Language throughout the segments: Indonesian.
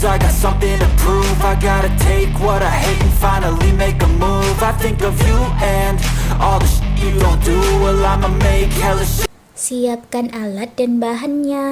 lose, I got something to prove. I gotta take what I hate and finally make a move. I think of you and all the shit you don't do. Well, I'ma make hella shit. Siapkan alat dan bahannya.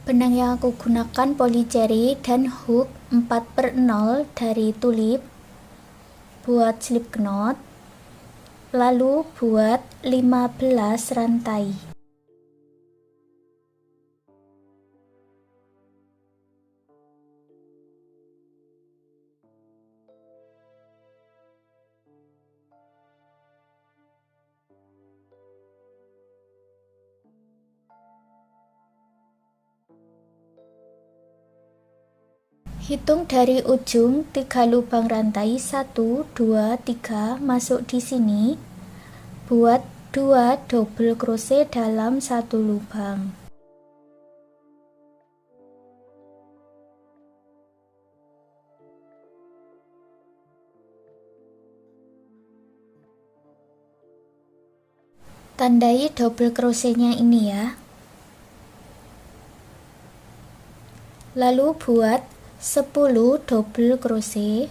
Benang yang aku gunakan polycherry dan hook 4/0 dari Tulip buat slip knot. Lalu buat 15 rantai. Hitung dari ujung 3 lubang rantai, 1, 2, 3, masuk di sini. Buat 2 double crochet dalam 1 lubang. Tandai double crochetnya ini ya. Lalu buat 10 double crochet.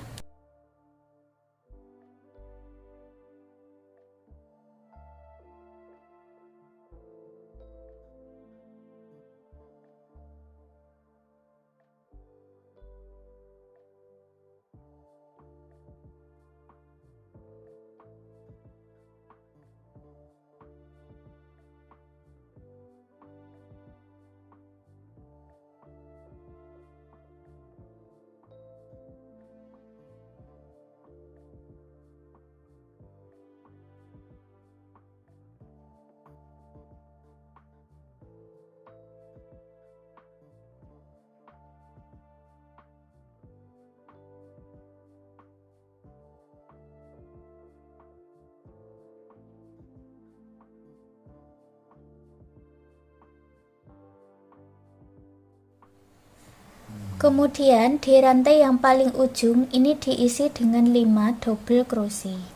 Kemudian di rantai yang paling ujung ini diisi dengan 5 double crochet.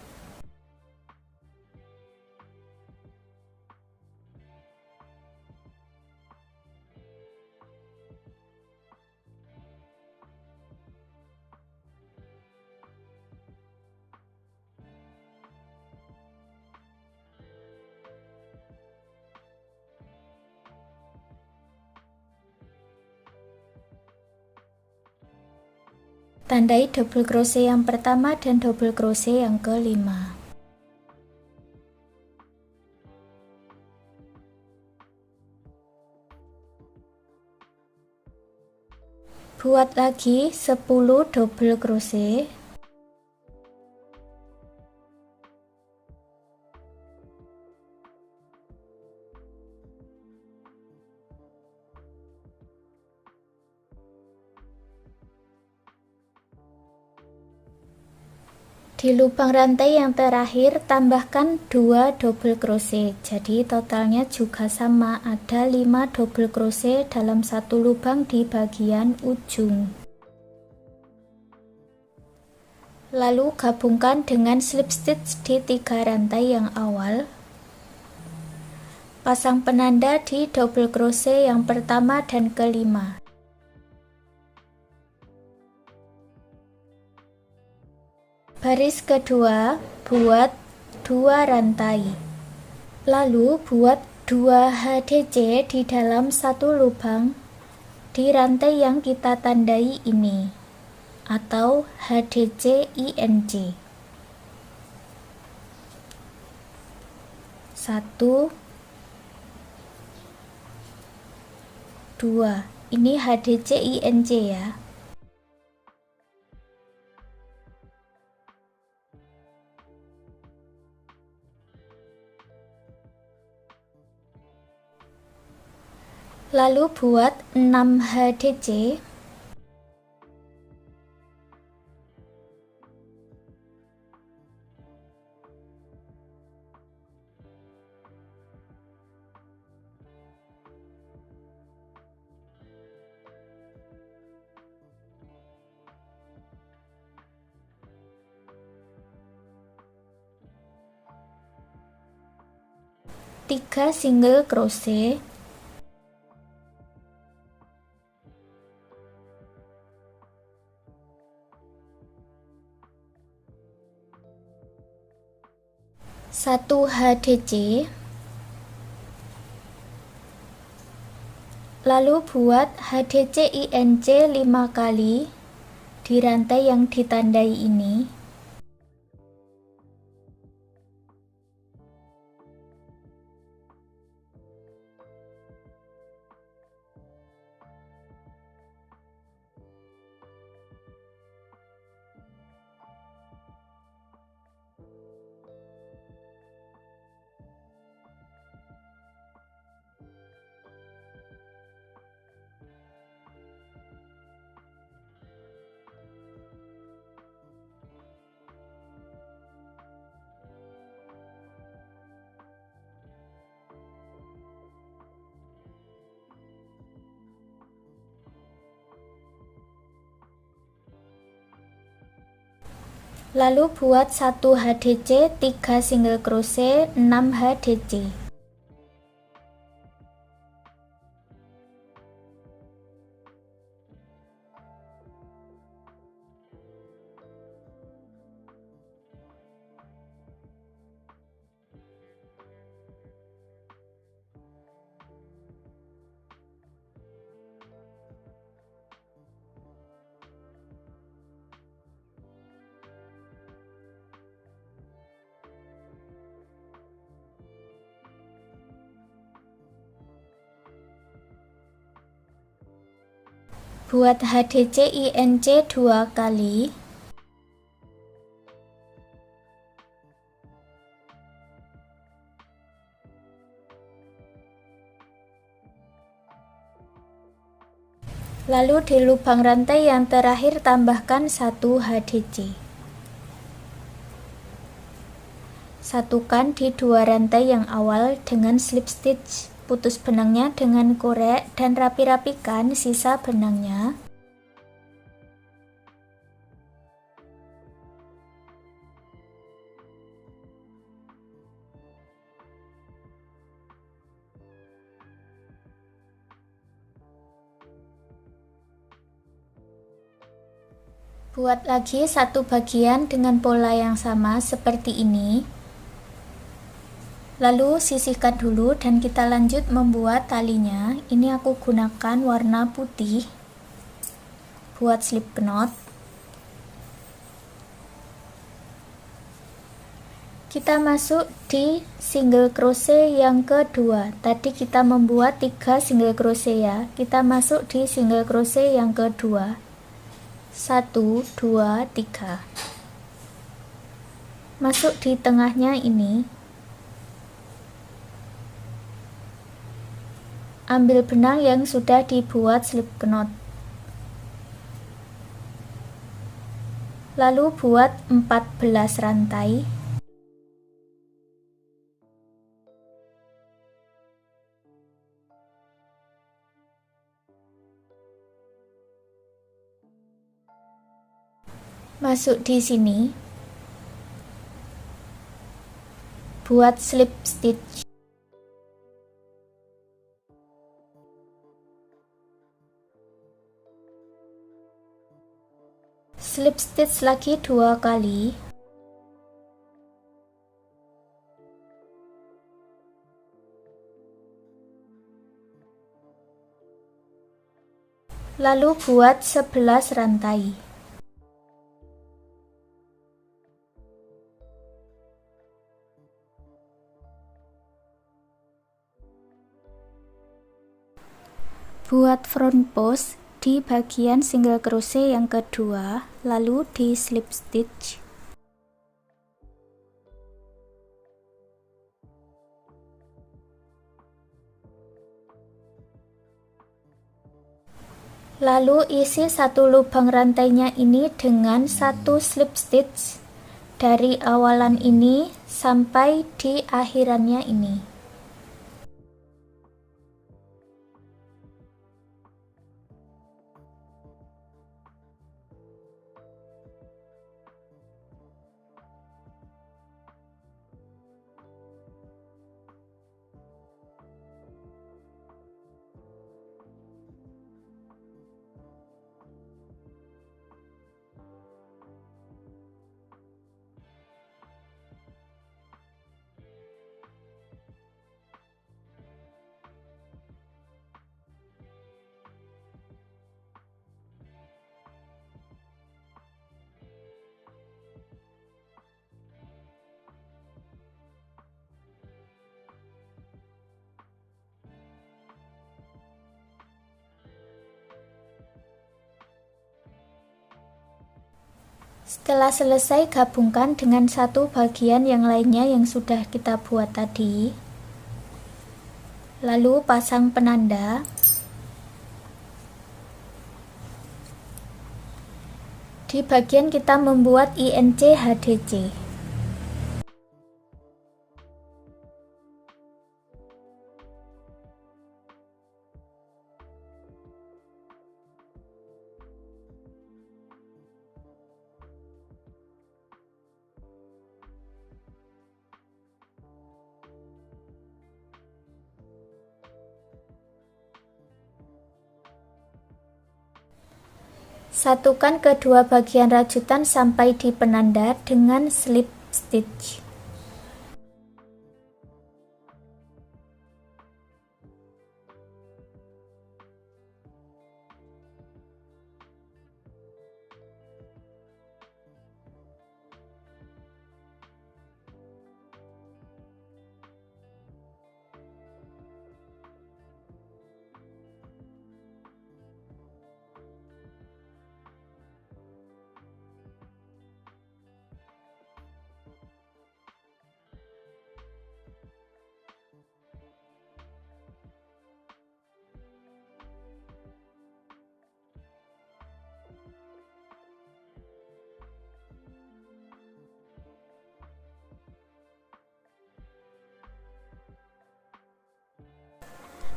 Tandai double crochet yang pertama dan double crochet yang kelima. Buat lagi 10 double crochet. Di lubang rantai yang terakhir tambahkan 2 double crochet, jadi totalnya juga sama, ada 5 double crochet dalam satu lubang di bagian ujung. Lalu gabungkan dengan slip stitch di 3 rantai yang awal. Pasang penanda di double crochet yang pertama dan kelima. Baris kedua buat 2 rantai. Lalu buat 2 HDC di dalam satu lubang di rantai yang kita tandai ini, atau HDC INC. 1, 2. Ini HDC INC ya. Lalu buat 6 HDC. Tiga single crochet. 1 HDC, lalu buat HDC INC 5 kali di rantai yang ditandai ini. Lalu buat 1 HDC 3 single crochet 6 HDC. Buat HDC INC 2 kali. Lalu di lubang rantai yang terakhir tambahkan 1 HDC. Satukan di 2 rantai yang awal dengan slip stitch. Putus benangnya dengan korek dan rapi-rapikan sisa benangnya. Buat lagi satu bagian dengan pola yang sama seperti ini. Lalu sisihkan dulu dan kita lanjut membuat talinya. Ini aku gunakan warna putih. Buat slip knot. Kita masuk di single crochet yang kedua. Tadi kita membuat 3 single crochet ya. Kita masuk di single crochet yang kedua. 1, 2, 3. Masuk di tengahnya ini. Ambil benang yang sudah dibuat slip knot. Lalu buat 14 rantai. Masuk di sini. Buat slip stitch. Slip stitch lagi 2 kali. Lalu buat 11 rantai. Buat front post di bagian single crochet yang kedua, lalu di slip stitch. Lalu isi satu lubang rantainya ini dengan 1 slip stitch dari awalan ini sampai di akhirannya ini. Setelah selesai, gabungkan dengan satu bagian yang lainnya yang sudah kita buat tadi. Lalu pasang penanda. Di bagian kita membuat INC HDC. Satukan kedua bagian rajutan sampai di penanda dengan slip stitch.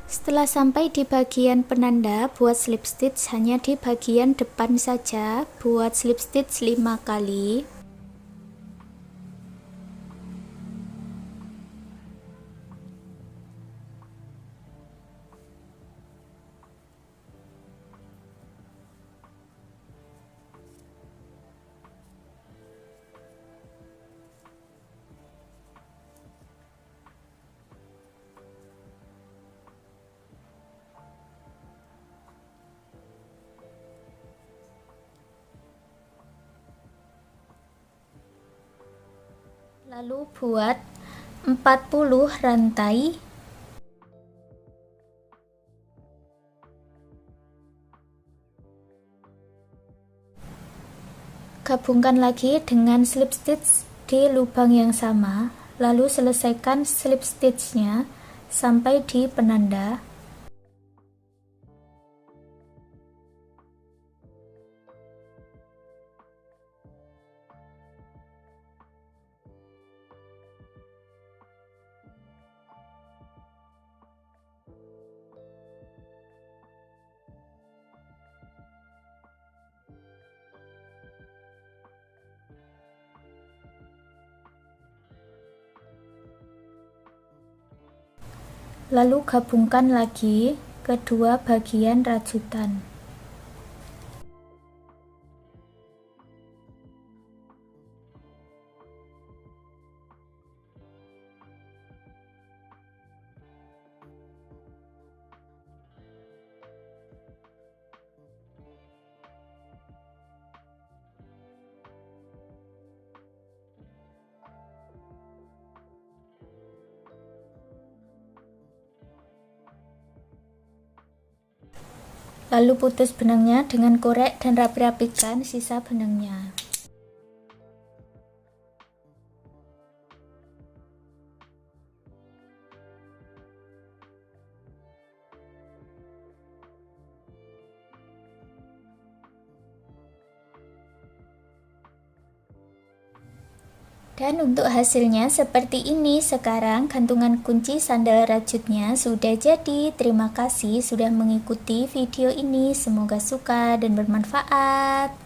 Setelah sampai di bagian penanda, buat slip stitch hanya di bagian depan saja. Buat slip stitch 5 kali. Lalu buat 40 rantai. Gabungkan lagi dengan slip stitch di lubang yang sama, lalu selesaikan slip stitch-nya sampai di penanda. Lalu gabungkan lagi kedua bagian rajutan. Lalu putus benangnya dengan korek dan rapi-rapikan sisa benangnya. Dan untuk hasilnya seperti ini. Sekarang gantungan kunci sandal rajutnya sudah jadi. Terima kasih sudah mengikuti video ini. Semoga suka dan bermanfaat.